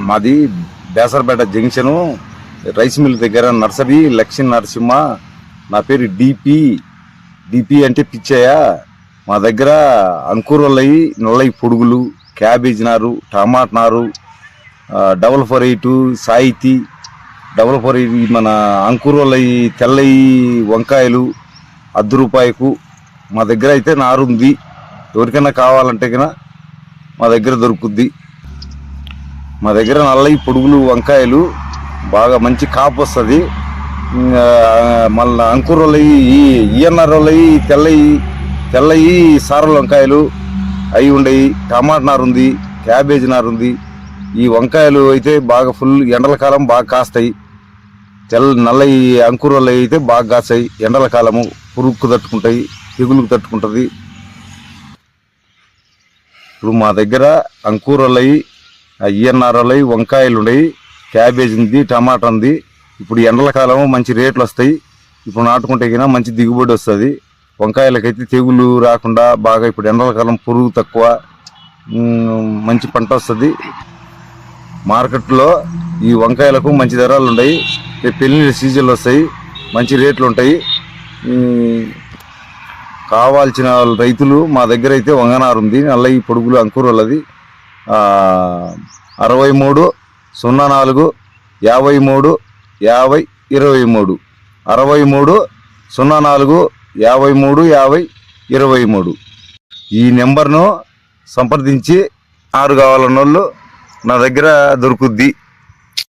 మాది బేసరపేట junction rice mill దగ్గర nursery Lakshmi Narasimha. నా పేరు డిపి అంటే పిచ్చయ్య. మా దగ్గర అంకురలయి నల్లయి పొడుగులు, క్యాబేజ్ నారు, టమాటా నారు, 448 సాయితీ, 448 మన అంకురలయి తెల్లయి వంకాయలు ₹10 మా దగ్గర అయితే నారు ఉంది. ఎవరికైనా కావాలంటే కన్నా మా దగ్గర దొరుకుద్ది. మా దగ్గర నల్లయి పొడుగులు వంకాయలు బాగా మంచి కాపు వస్తుంది. మళ్ళీ అంకురలయి ఈఎన్ఆర్లయి తెల్లయి సారల వంకాయలు అవి ఉండయి. టమాటా నారు ఉంది, క్యాబేజ్ నారు ఉంది. ఈ వంకాయలు అయితే బాగా ఫుల్ ఎండల కాలం బాగా కాస్తాయి. నల్లయి అంకురలయి అయితే బాగా కాస్తాయి. ఎండల కాలము పురుగుకు తట్టుకుంటాయి, తెగులుకు తట్టుకుంటుంది. ఇప్పుడు మా దగ్గర అంకురలయి ఈఎన్ఆర్లయి వంకాయలు ఉన్నాయి, క్యాబేజ్ ఉంది, టమాటా ఉంది. ఇప్పుడు ఎండల కాలము మంచి రేట్లు వస్తాయి. ఇప్పుడు నాటుకుంటే కన్నా మంచి దిగుబడి వస్తుంది. వంకాయలకైతే తెగులు రాకుండా బాగా ఇప్పుడు ఎండల కాలం పురుగు తక్కువ, మంచి పంట వస్తుంది. మార్కెట్లో ఈ వంకాయలకు మంచి ధరలు ఉన్నాయి. పెళ్లి సీజన్లు వస్తాయి, మంచి రేట్లు ఉంటాయి. కావాల్సిన రైతులు మా దగ్గర అయితే వంగనారు ఉంది, నల్లయి పొడుగులు అంకురలది 63 04 53 50 23 63 04 53 50 23 ఈ నెంబర్ను సంప్రదించి నారు కావాలన్న వాళ్ళు నా దగ్గర దొరుకుద్ది.